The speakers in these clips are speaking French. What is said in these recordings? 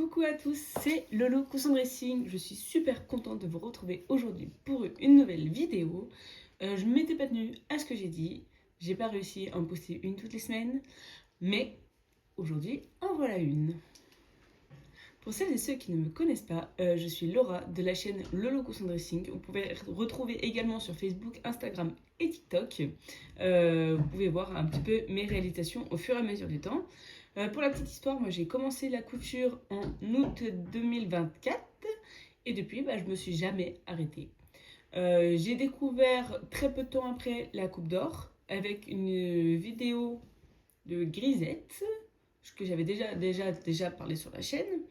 Coucou à tous, c'est Lolo Coussin Dressing. Je suis super contente de vous retrouver aujourd'hui pour une nouvelle vidéo. Je ne m'étais pas tenue à ce que j'ai dit. J'ai pas réussi à en poster une toutes les semaines, mais aujourd'hui en voilà une. Pour celles et ceux qui ne me connaissent pas, je suis Laura de la chaîne Lolo Coussin Dressing. Vous pouvez retrouver également sur Facebook, Instagram et TikTok. Vous pouvez voir un petit peu mes réalisations au fur et à mesure du temps. Pour la petite histoire, moi j'ai commencé la couture en août 2024 et depuis je me suis jamais arrêtée. J'ai découvert très peu de temps après la coupe d'or avec une vidéo de Grisette que j'avais déjà parlé sur la chaîne,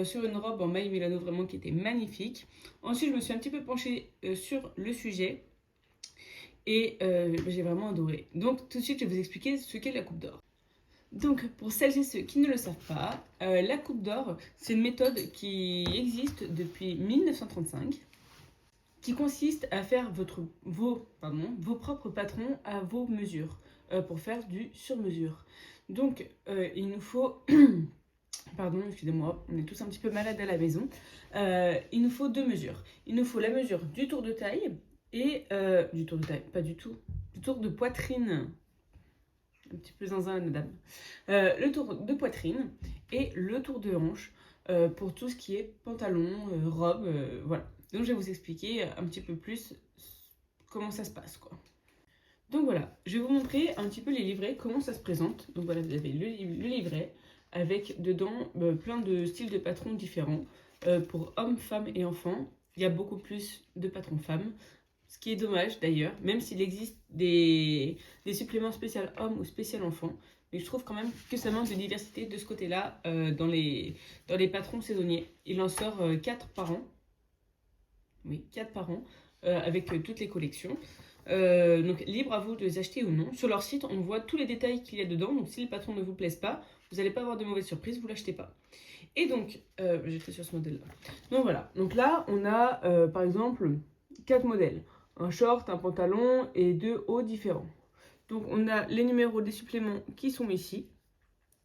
sur une robe en maille Milano vraiment qui était magnifique. Ensuite je me suis un petit peu penchée sur le sujet et j'ai vraiment adoré. Donc tout de suite je vais vous expliquer ce qu'est la coupe d'or. Donc, pour celles et ceux qui ne le savent pas, la coupe d'or, c'est une méthode qui existe depuis 1935, qui consiste à faire vos propres patrons à vos mesures, pour faire du sur-mesure. Donc, il nous faut... Pardon, excusez-moi, on est tous un petit peu malades à la maison. Il nous faut deux mesures. Il nous faut la mesure du tour de taille et... du tour de taille, pas du tout. Du tour de poitrine. Un petit peu zinzin, madame. Le tour de poitrine et le tour de hanche pour tout ce qui est pantalon, robe, voilà. Donc je vais vous expliquer un petit peu plus comment ça se passe, quoi. Donc voilà, je vais vous montrer un petit peu les livrets, comment ça se présente. Donc voilà, vous avez le livret avec dedans plein de styles de patrons différents. Pour hommes, femmes et enfants, il y a beaucoup plus de patrons femmes. Ce qui est dommage d'ailleurs, même s'il existe des suppléments spéciaux hommes ou spécial enfants. Mais je trouve quand même que ça manque de diversité de ce côté-là dans les patrons saisonniers. Il en sort 4 par an. Oui, 4 par an, avec toutes les collections. Donc libre à vous de les acheter ou non. Sur leur site, on voit tous les détails qu'il y a dedans. Donc si le patron ne vous plaise pas, vous n'allez pas avoir de mauvaises surprises, vous ne l'achetez pas. Et donc, j'étais sur ce modèle-là. Donc voilà, donc là, on a par exemple 4 modèles. Un short, un pantalon et 2 hauts différents. Donc on a les numéros des suppléments qui sont ici.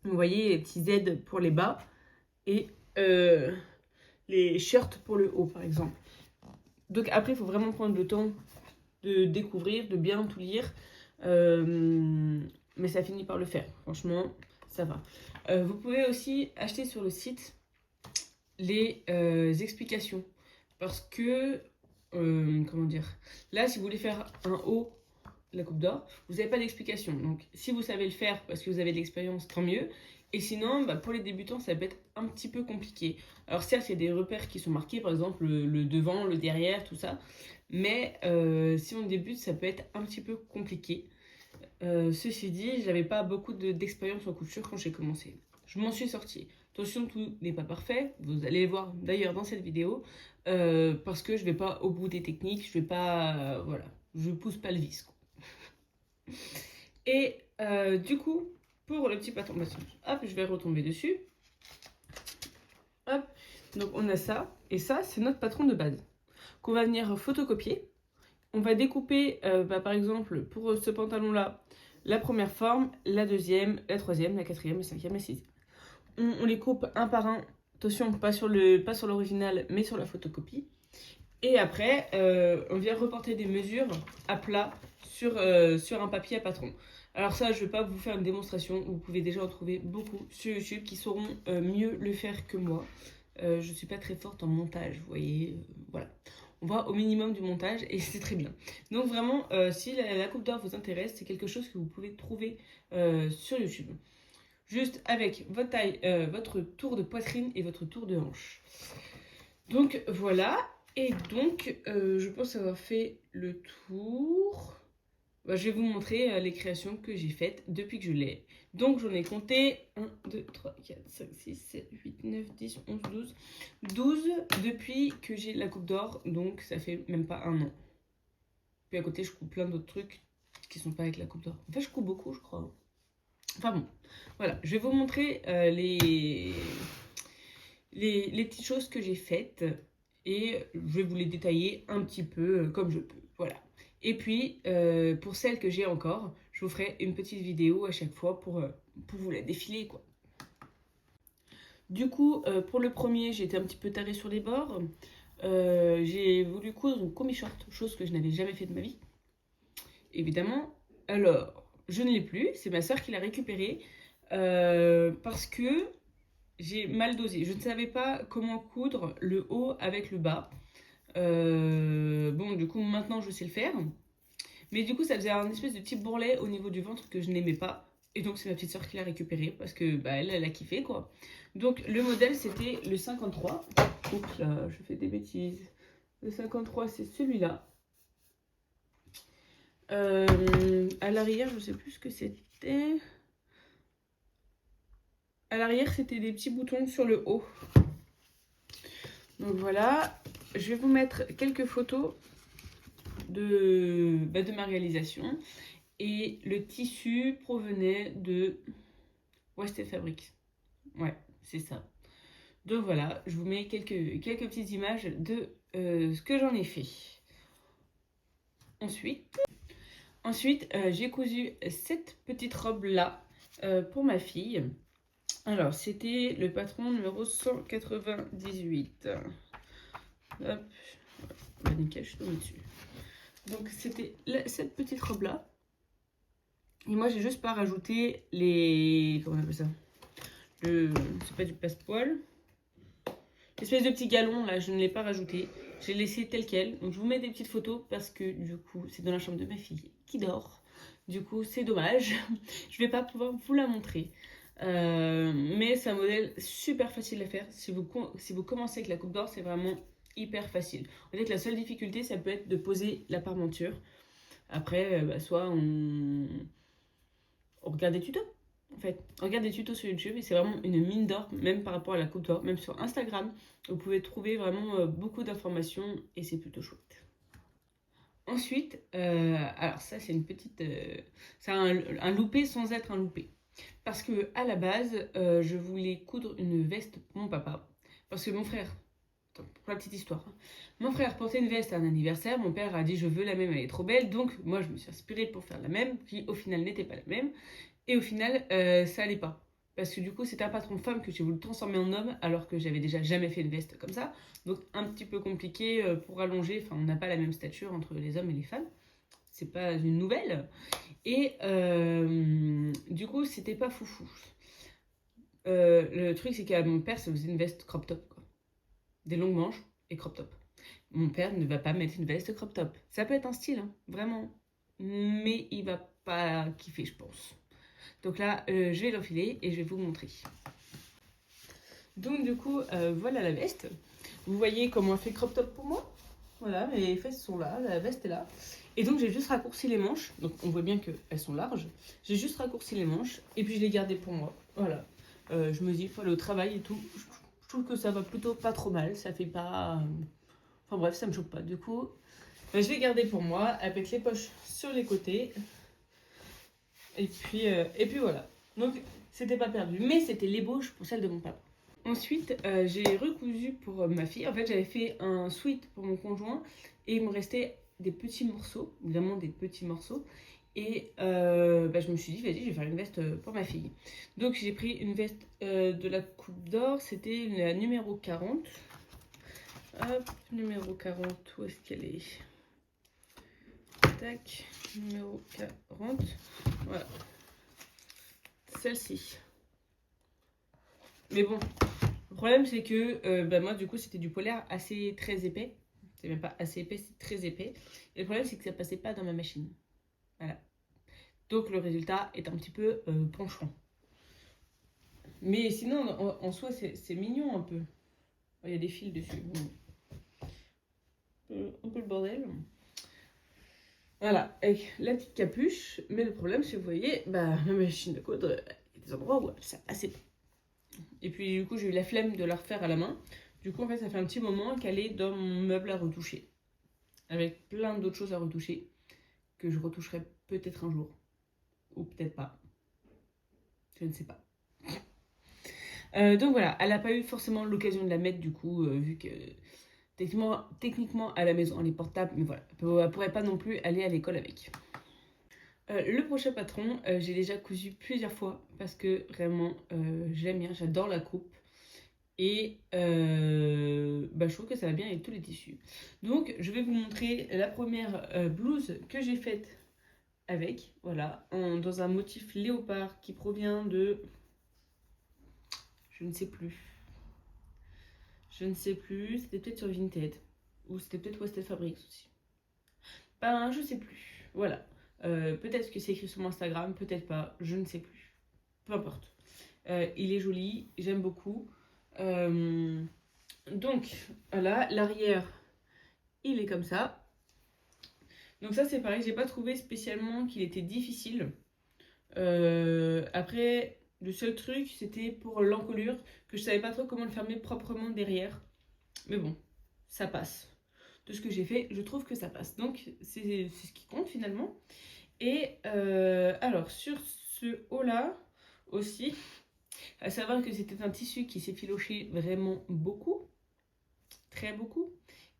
Vous voyez les petits Z pour les bas et les shirts pour le haut par exemple. Donc après il faut vraiment prendre le temps de découvrir, de bien tout lire. Mais ça finit par le faire. Franchement, ça va. Vous pouvez aussi acheter sur le site les explications. Parce que... comment dire, là si vous voulez faire un haut, la coupe d'or, vous n'avez pas d'explication. Donc si vous savez le faire parce que vous avez de l'expérience, tant mieux. Et sinon, pour les débutants, ça peut être un petit peu compliqué. Alors certes, il y a des repères qui sont marqués, par exemple le devant, le derrière, tout ça. Mais si on débute, ça peut être un petit peu compliqué. Ceci dit, j'avais pas beaucoup d'expérience en couture quand j'ai commencé. Je m'en suis sortie. Attention, tout n'est pas parfait. Vous allez le voir d'ailleurs dans cette vidéo. Parce que je vais pas au bout des techniques. Je vais pas... voilà. Je pousse pas le vis, quoi. Et du coup, pour le petit patron... hop, je vais retomber dessus. Hop. Donc on a ça. Et ça, c'est notre patron de base. Qu'on va venir photocopier. On va découper, par exemple, pour ce pantalon-là, la première forme, la deuxième, la troisième, la quatrième, la cinquième, la sixième. On les coupe un par un. Attention, pas sur l'original, mais sur la photocopie. Et après, on vient reporter des mesures à plat sur un papier à patron. Alors ça, je ne vais pas vous faire une démonstration. Vous pouvez déjà en trouver beaucoup sur YouTube qui sauront mieux le faire que moi. Je ne suis pas très forte en montage, vous voyez. Voilà. On va au minimum du montage et c'est très bien. Donc vraiment, si la coupe d'or vous intéresse, c'est quelque chose que vous pouvez trouver sur YouTube. Juste avec votre taille, votre tour de poitrine et votre tour de hanche. Donc voilà. Et donc, je pense avoir fait le tour. Je vais vous montrer les créations que j'ai faites depuis que je l'ai. Donc j'en ai compté 1, 2, 3, 4, 5, 6, 7, 8, 9, 10, 11, 12. 12 depuis que j'ai la coupe d'or, donc ça fait même pas un an. Puis à côté, je coupe plein d'autres trucs qui sont pas avec la coupe d'or. En fait, je coupe beaucoup, je crois. Enfin bon, voilà. Je vais vous montrer les petites choses que j'ai faites. Et je vais vous les détailler un petit peu comme je peux. Voilà. Et puis, pour celles que j'ai encore, je vous ferai une petite vidéo à chaque fois pour vous la défiler, quoi. Du coup, pour le premier, j'ai été un petit peu tarée sur les bords. J'ai voulu coudre une combi short, chose que je n'avais jamais fait de ma vie, évidemment. Alors, je ne l'ai plus, c'est ma soeur qui l'a récupérée parce que j'ai mal dosé. Je ne savais pas comment coudre le haut avec le bas. Bon, du coup, maintenant je sais le faire. Mais du coup, ça faisait un espèce de petit bourrelet au niveau du ventre que je n'aimais pas. Et donc, c'est ma petite soeur qui l'a récupéré parce que bah, elle a kiffé quoi. Donc, le modèle c'était le 53. Oups là, je fais des bêtises. Le 53, c'est celui-là. À l'arrière, je sais plus ce que c'était. À l'arrière, c'était des petits boutons sur le haut. Donc voilà, je vais vous mettre quelques photos de ma réalisation. Et le tissu provenait de Westel Fabrics. Ouais, c'est ça. Donc voilà, je vous mets quelques petites images de ce que j'en ai fait. Ensuite, j'ai cousu cette petite robe-là pour ma fille. Alors, c'était le patron numéro 198. Hop, bah nickel, je suis tombée dessus. Donc, c'était cette petite robe-là. Et moi, j'ai juste pas rajouté les... Comment on appelle ça? C'est pas du passe-poil. L'espèce de petit galon, là, je ne l'ai pas rajouté. J'ai laissé tel quel. Donc, je vous mets des petites photos parce que, du coup, c'est dans la chambre de ma fille qui dort. Du coup, c'est dommage. Je vais pas pouvoir vous la montrer. Mais c'est un modèle super facile à faire. Si vous commencez avec la coupe d'or, c'est vraiment hyper facile. En fait, la seule difficulté, ça peut être de poser la parmenture. Après, soit on regarde des tutos. En fait, on regarde des tutos sur YouTube et c'est vraiment une mine d'or, même par rapport à la coupe d'or, même sur Instagram. Vous pouvez trouver vraiment beaucoup d'informations et c'est plutôt chouette. Ensuite, alors ça c'est une petite... c'est un loupé sans être un loupé. Parce que à la base, je voulais coudre une veste pour mon papa. Parce que mon frère, attends, pour la petite histoire, hein, mon frère portait une veste à un anniversaire, mon père a dit je veux la même, elle est trop belle, donc moi je me suis inspirée pour faire la même, qui au final n'était pas la même. Et au final, ça allait pas. Parce que du coup, c'était un patron femme que j'ai voulu transformer en homme, alors que j'avais déjà jamais fait une veste comme ça. Donc, un petit peu compliqué pour allonger. Enfin, on n'a pas la même stature entre les hommes et les femmes. C'est pas une nouvelle. Et du coup, c'était pas foufou. Le truc, c'est qu'à mon père, ça faisait une veste crop top, quoi. Des longues manches et crop top. Mon père ne va pas mettre une veste crop top. Ça peut être un style, hein, vraiment. Mais il va pas kiffer, je pense. Donc là, je vais l'enfiler et je vais vous montrer. Donc du coup, voilà la veste. Vous voyez comment on fait crop top pour moi. Voilà, mes fesses sont là, la veste est là. Et donc j'ai juste raccourci les manches. Donc on voit bien qu'elles sont larges. J'ai juste raccourci les manches et puis je les gardais pour moi. Voilà. Je me dis, il faut aller au travail et tout. Je trouve que ça va plutôt pas trop mal. Ça fait pas... Enfin bref, ça me choque pas. Du coup, je l'ai gardé pour moi avec les poches sur les côtés. Et puis voilà. Donc, c'était pas perdu. Mais c'était l'ébauche pour celle de mon papa. Ensuite, j'ai recousu pour ma fille. En fait, j'avais fait un sweat pour mon conjoint. Et il me restait des petits morceaux. Vraiment des petits morceaux. Et je me suis dit, vas-y, je vais faire une veste pour ma fille. Donc, j'ai pris une veste de la coupe d'or. C'était la numéro 40. Hop, numéro 40. Où est-ce qu'elle est? Tac, numéro 40. Voilà. Celle-ci. Mais bon, le problème c'est que moi du coup c'était du polaire assez très épais. C'est même pas assez épais, c'est très épais. Et le problème c'est que ça passait pas dans ma machine. Voilà. Donc le résultat est un petit peu penchant. Mais sinon en soi c'est mignon un peu. Il y a des fils dessus. Un peu le bordel. Voilà, avec la petite capuche. Mais le problème c'est que vous voyez, ma machine de coudre, il y a des endroits où ça passait pas. Et puis du coup j'ai eu la flemme de la refaire à la main. Du coup en fait ça fait un petit moment qu'elle est dans mon meuble à retoucher. Avec plein d'autres choses à retoucher. Que je retoucherai peut-être un jour. Ou peut-être pas. Je ne sais pas. Donc voilà, elle n'a pas eu forcément l'occasion de la mettre du coup, vu que techniquement à la maison elle est portable. Mais voilà, elle ne pourrait pas non plus aller à l'école avec. Le prochain patron, j'ai déjà cousu plusieurs fois parce que vraiment j'aime bien, j'adore la coupe. Et je trouve que ça va bien avec tous les tissus. Donc je vais vous montrer la première blouse que j'ai faite avec, voilà, dans un motif léopard qui provient de... Je ne sais plus. Je ne sais plus, c'était peut-être sur Vinted. Ou c'était peut-être Western Fabrics aussi. Ben, je sais plus. Voilà. Peut-être que c'est écrit sur mon Instagram, peut-être pas, je ne sais plus. Peu importe. Il est joli, j'aime beaucoup. Donc, voilà, l'arrière, il est comme ça. Donc ça, c'est pareil, j'ai pas trouvé spécialement qu'il était difficile. Après, le seul truc, c'était pour l'encolure, que je savais pas trop comment le fermer proprement derrière. Mais bon, ça passe. De ce que j'ai fait, je trouve que ça passe. Donc, c'est ce qui compte finalement. Et alors, sur ce haut-là aussi, à savoir que c'était un tissu qui s'effilochait vraiment beaucoup, très beaucoup.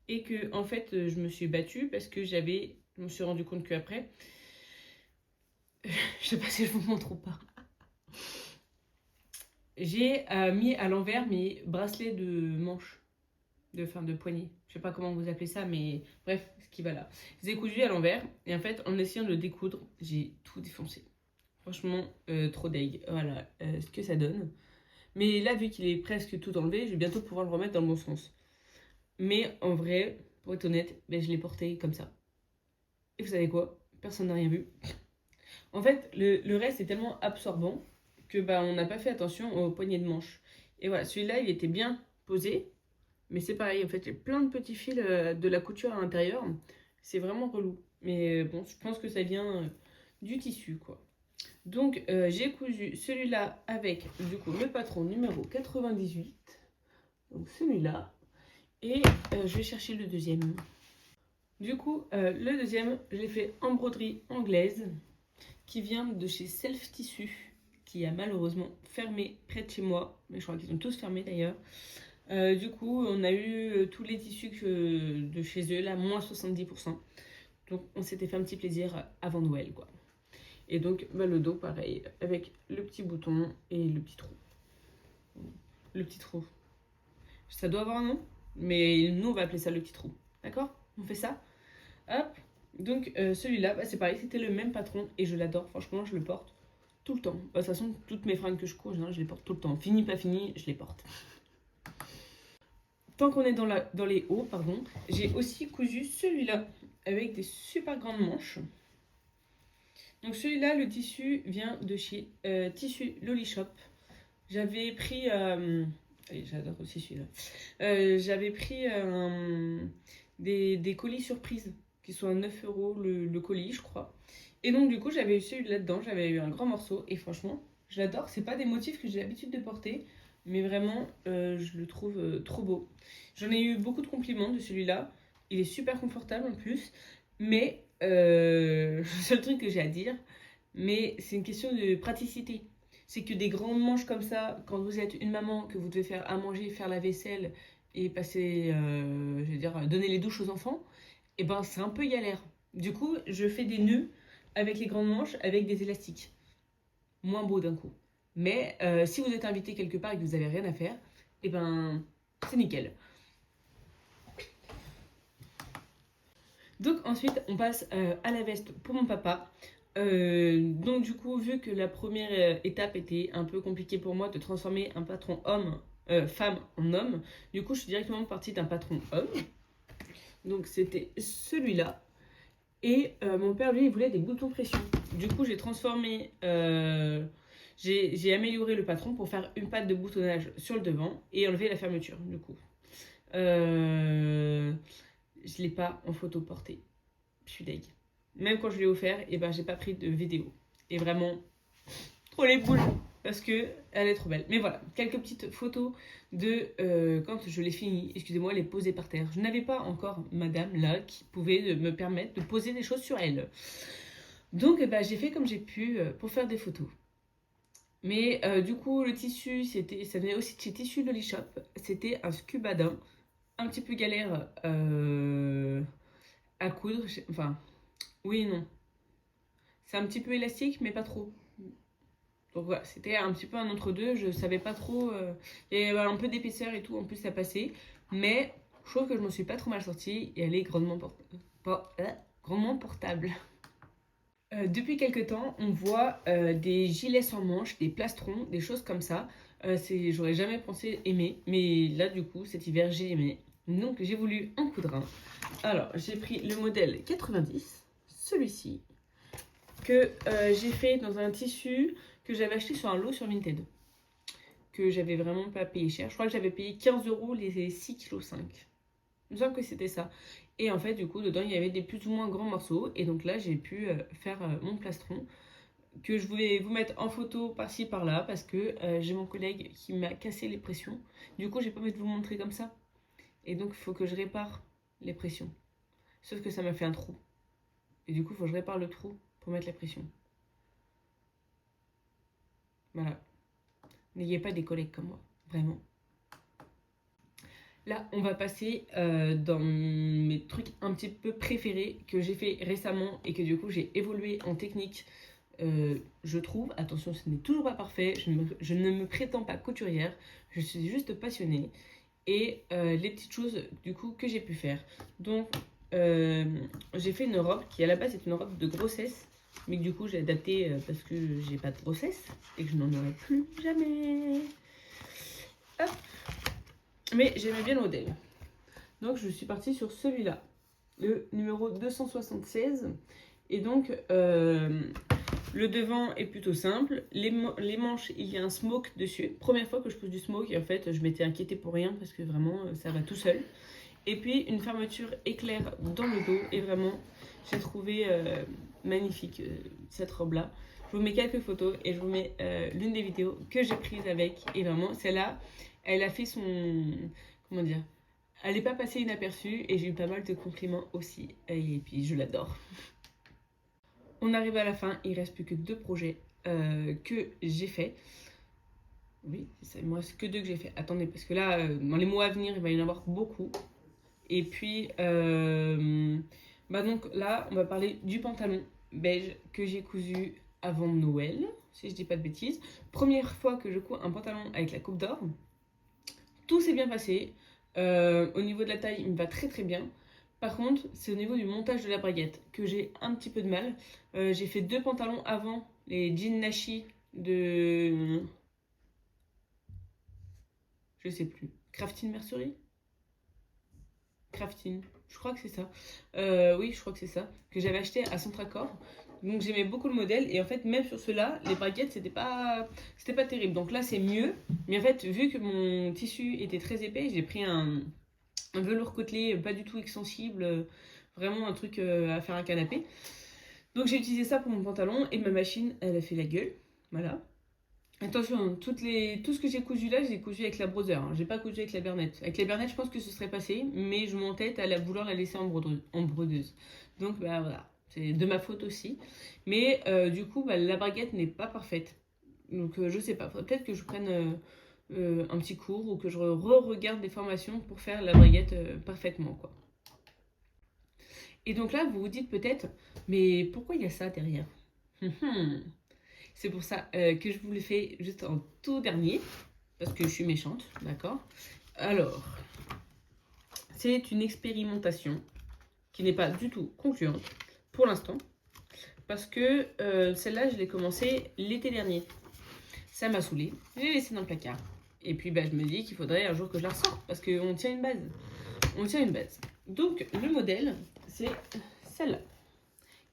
Et que, en fait, je me suis battue parce que je me suis rendu compte qu'après, je sais pas si je vous montre ou pas. J'ai mis à l'envers mes bracelets de manche, de poignet. Je sais pas comment vous appelez ça, mais bref, ce qui va là. Je les ai cousus à l'envers et en fait, en essayant de le découdre, j'ai tout défoncé. Franchement, trop deg. Voilà ce que ça donne. Mais là, vu qu'il est presque tout enlevé, je vais bientôt pouvoir le remettre dans le bon sens. Mais en vrai, pour être honnête, je l'ai porté comme ça. Et vous savez quoi? Personne n'a rien vu. En fait, le reste est tellement absorbant que on n'a pas fait attention aux poignées de manche. Et voilà, celui-là, il était bien posé. Mais c'est pareil, en fait, il y a plein de petits fils de la couture à l'intérieur. C'est vraiment relou. Mais bon, je pense que ça vient du tissu, quoi. Donc, j'ai cousu celui-là avec, du coup, le patron numéro 98. Donc, celui-là. Et je vais chercher le deuxième. Du coup, le deuxième, je l'ai fait en broderie anglaise, qui vient de chez Self Tissu, qui a malheureusement fermé près de chez moi. Mais je crois qu'ils ont tous fermé d'ailleurs. Du coup, on a eu tous les tissus de chez eux, là, moins 70%. Donc, on s'était fait un petit plaisir avant Noël, quoi. Et donc, le dos, pareil, avec le petit bouton et le petit trou. Le petit trou. Ça doit avoir un nom, mais nous, on va appeler ça le petit trou. D'accord? On fait ça. Hop. Donc, celui-là, c'est pareil, c'était le même patron et je l'adore. Franchement, je le porte tout le temps. De toute façon, toutes mes fringues que je couds, je les porte tout le temps. Fini, pas fini, je les porte. Tant qu'on est dans les hauts, pardon, j'ai aussi cousu celui-là avec des super grandes manches. Donc celui-là, le tissu vient de chez Tissu Loli Shop. J'avais pris... j'adore aussi celui-là. J'avais pris des colis surprises qui sont à 9 euros le colis, je crois. Et donc du coup, j'avais eu celui-là dedans, j'avais eu un grand morceau et franchement, je l'adore. C'est pas des motifs que j'ai l'habitude de porter, mais vraiment, je le trouve trop beau. J'en ai eu beaucoup de compliments de celui-là. Il est super confortable en plus, mais le seul truc que j'ai à dire, mais c'est une question de praticité. C'est que des grandes manches comme ça, quand vous êtes une maman, que vous devez faire à manger, faire la vaisselle et passer, je veux dire, donner les douches aux enfants, et c'est un peu galère. Du coup, je fais des nœuds avec les grandes manches, avec des élastiques. Moins beau d'un coup. Mais si vous êtes invité quelque part et que vous n'avez rien à faire, et c'est nickel. Donc ensuite, on passe à la veste pour mon papa. Donc du coup, vu que la première étape était un peu compliquée pour moi de transformer un patron femme en homme, du coup, je suis directement partie d'un patron homme. Donc c'était celui-là. Et mon père, lui, il voulait des boutons pression. Du coup, j'ai transformé... j'ai amélioré le patron pour faire une patte de boutonnage sur le devant et enlever la fermeture, du coup. Je l'ai pas en photo portée. Je suis deg. Même quand je l'ai offert, j'ai pas pris de vidéo. Et vraiment, trop les boules. Parce que elle est trop belle. Mais voilà, quelques petites photos de quand je l'ai fini. Excusez-moi, elle est posée par terre. Je n'avais pas encore madame là qui pouvait me permettre de poser des choses sur elle. Donc j'ai fait comme j'ai pu pour faire des photos. Mais du coup, le tissu, ça venait aussi de chez Tissu Loli Shop. C'était un scubadin. Un petit peu galère à coudre. Enfin, oui et non. C'est un petit peu élastique, mais pas trop. Donc voilà, c'était un petit peu un entre-deux. Je savais pas trop. Il y avait un peu d'épaisseur et tout, en plus ça passait. Mais je trouve que je m'en suis pas trop mal sortie et elle est grandement portable. Depuis quelques temps, on voit des gilets sans manches, des plastrons, des choses comme ça. J'aurais jamais pensé aimer, mais là du coup cet hiver j'ai aimé. Donc j'ai voulu en coudre un. Alors j'ai pris le modèle 90, celui-ci, que j'ai fait dans un tissu que j'avais acheté sur un lot sur Vinted. Que j'avais vraiment pas payé cher. Je crois que j'avais payé 15 € les 6,5 kg. Il me semble que c'était ça. Et en fait, du coup, dedans, il y avait des plus ou moins grands morceaux. Et donc là, j'ai pu faire mon plastron que je voulais vous mettre en photo par-ci par-là parce que j'ai mon collègue qui m'a cassé les pressions. Du coup, j'ai pas envie de vous montrer comme ça. Et donc, il faut que je répare les pressions. Sauf que ça m'a fait un trou. Et du coup, il faut que je répare le trou pour mettre la pression. Voilà. N'ayez pas des collègues comme moi. Vraiment. Là, on va passer dans mes trucs un petit peu préférés que j'ai fait récemment et que du coup j'ai évolué en technique, je trouve. Attention, ce n'est toujours pas parfait, je ne me prétends pas couturière, je suis juste passionnée. Et les petites choses du coup que j'ai pu faire. Donc, j'ai fait une robe qui à la base est une robe de grossesse, mais que du coup j'ai adapté parce que j'ai pas de grossesse et que je n'en aurai plus jamais. Hop. Mais j'aimais bien le modèle. Donc je suis partie sur celui-là, le numéro 276. Et donc le devant est plutôt simple. Les manches, il y a un smoke dessus. Première fois que je pose du smoke et en fait je m'étais inquiétée pour rien parce que vraiment ça va tout seul. Et puis une fermeture éclair dans le dos et vraiment j'ai trouvé magnifique cette robe-là. Je vous mets quelques photos et je vous mets l'une des vidéos que j'ai prises avec. Et vraiment celle-là, elle a fait son... comment dire, elle n'est pas passée inaperçue et j'ai eu pas mal de compliments aussi. Et puis je l'adore. On arrive à la fin, il ne reste plus que 2 projets que j'ai fait. Oui, c'est moi, c'est que 2 que j'ai fait. Attendez, parce que là, dans les mois à venir, il va y en avoir beaucoup. Et puis, donc là, on va parler du pantalon beige que j'ai cousu avant Noël, si je dis pas de bêtises. Première fois que je couds un pantalon avec la coupe d'or. Tout s'est bien passé. Au niveau de la taille, il me va très très bien. Par contre, c'est au niveau du montage de la braguette que j'ai un petit peu de mal. J'ai fait 2 pantalons avant, les jeans Nashi de... je sais plus. Crafting Mercery, Crafting, je crois que c'est ça. Oui, je crois que c'est ça. Que j'avais acheté à Centracor. Donc j'aimais beaucoup le modèle. Et en fait, même sur ceux-là, les braguettes, c'était pas terrible. Donc là, c'est mieux. Mais en fait, vu que mon tissu était très épais, j'ai pris un velours côtelé pas du tout extensible. Vraiment un truc à faire un canapé. Donc j'ai utilisé ça pour mon pantalon. Et ma machine, elle a fait la gueule. Voilà. Attention, tout ce que j'ai cousu là, j'ai cousu avec la brodeuse. Hein. J'ai pas cousu avec la bernette. Avec la bernette, je pense que ce serait passé, mais je m'entête à vouloir la laisser en brodeuse. Donc bah voilà, c'est de ma faute aussi. Mais du coup, bah, la baguette n'est pas parfaite. Donc je sais pas, faudrait peut-être que je prenne un petit cours ou que je re-regarde des formations pour faire la baguette parfaitement, quoi. Et donc là, vous vous dites peut-être, mais pourquoi il y a ça derrière? C'est pour ça que je vous le fais juste en tout dernier, parce que je suis méchante, d'accord? Alors, c'est une expérimentation qui n'est pas du tout concluante pour l'instant, parce que celle-là, je l'ai commencée l'été dernier. Ça m'a saoulée, je l'ai laissée dans le placard. Et puis, bah, je me dis qu'il faudrait un jour que je la ressorte, parce qu'on tient une base. On tient une base. Donc, le modèle, c'est celle-là,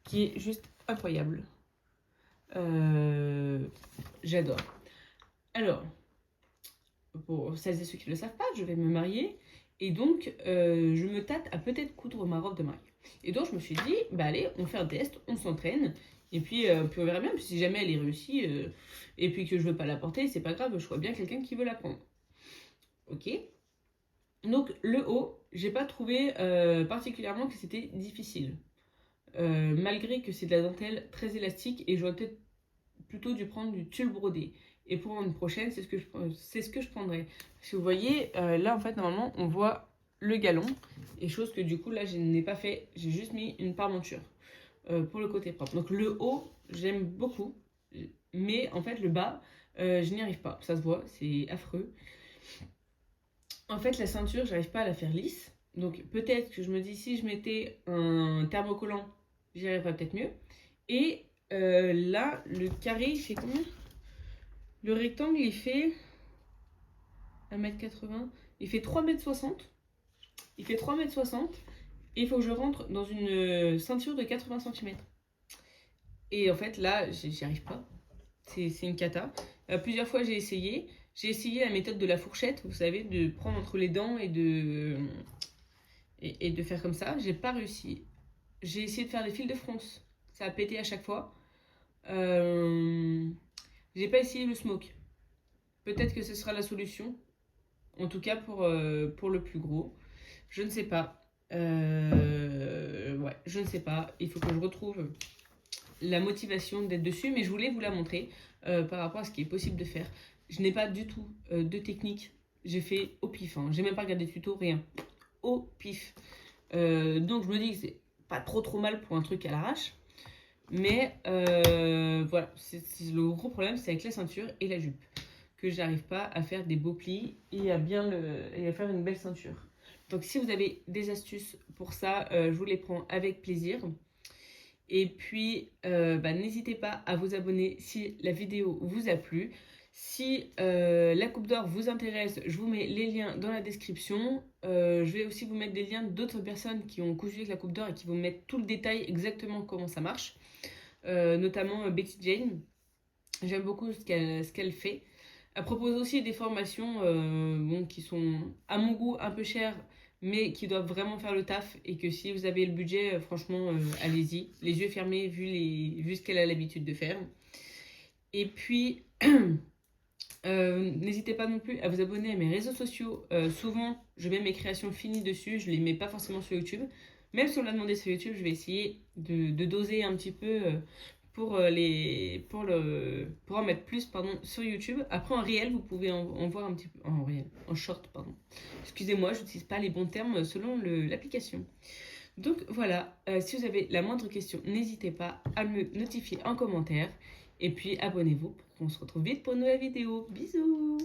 qui est juste incroyable. J'adore. Alors, pour celles et ceux qui ne le savent pas, je vais me marier et donc je me tâte à peut-être coudre ma robe de mariée. Et donc je me suis dit, bah allez, on fait un test, on s'entraîne et puis on verra bien. Puis si jamais elle est réussie et puis que je veux pas la porter, c'est pas grave, je vois bien quelqu'un qui veut la prendre. Ok. Donc le haut, j'ai pas trouvé particulièrement que c'était difficile. Malgré que c'est de la dentelle très élastique et j'aurais peut-être plutôt dû prendre du tulle brodé. Et pour une prochaine, c'est ce que je prendrai. Parce que vous voyez, là en fait, normalement, on voit le galon. Et chose que du coup, là, je n'ai pas fait. J'ai juste mis une parmenture pour le côté propre. Donc le haut, j'aime beaucoup. mais en fait le bas, je n'y arrive pas, ça se voit, c'est affreux. En fait la ceinture, j'arrive pas à la faire lisse, donc peut-être que je me dis si je mettais un thermocollant, j'y arriverais peut-être mieux. Et là, le carré, il fait combien? Le rectangle, il fait 1,80 m, il fait 3,60 m. Il fait 3,60 m et il faut que je rentre dans une ceinture de 80 cm. Et en fait, là, j'y arrive pas. C'est une cata. Plusieurs fois, j'ai essayé. J'ai essayé la méthode de la fourchette, vous savez, de prendre entre les dents et de faire comme ça. J'ai pas réussi. J'ai essayé de faire des fils de France. Ça a pété à chaque fois. J'ai pas essayé le smoke. Peut-être que ce sera la solution. En tout cas pour le plus gros. Je ne sais pas. Ouais, je ne sais pas. Il faut que je retrouve la motivation d'être dessus. Mais je voulais vous la montrer par rapport à ce qui est possible de faire. Je n'ai pas du tout de technique. J'ai fait au pif. Hein. J'ai même pas regardé de tuto, rien. Au pif. Donc je me dis que c'est pas trop mal pour un truc à l'arrache. Mais voilà, le gros problème, c'est avec la ceinture et la jupe. Que j'arrive pas à faire des beaux plis et à faire une belle ceinture. Donc si vous avez des astuces pour ça, je vous les prends avec plaisir. Et puis, n'hésitez pas à vous abonner si la vidéo vous a plu. Si la coupe d'or vous intéresse, je vous mets les liens dans la description. Je vais aussi vous mettre des liens d'autres personnes qui ont cousu avec la coupe d'or et qui vont mettre tout le détail exactement comment ça marche. Notamment Betty Jane. J'aime beaucoup ce qu'elle fait. Elle propose aussi des formations qui sont à mon goût un peu chères, mais qui doivent vraiment faire le taf. Et que si vous avez le budget, franchement, allez-y. Les yeux fermés, vu ce qu'elle a l'habitude de faire. Et puis, n'hésitez pas non plus à vous abonner à mes réseaux sociaux. Souvent, je mets mes créations finies dessus. Je ne les mets pas forcément sur YouTube. Même si on l'a demandé sur YouTube, je vais essayer de doser un petit peu pour en mettre plus sur YouTube. Après en réel, vous pouvez en voir un petit peu en short pardon. Excusez-moi, je n'utilise pas les bons termes selon l'application. Donc voilà, si vous avez la moindre question, n'hésitez pas à me notifier en commentaire et puis abonnez-vous pour qu'on se retrouve vite pour une nouvelle vidéo. Bisous.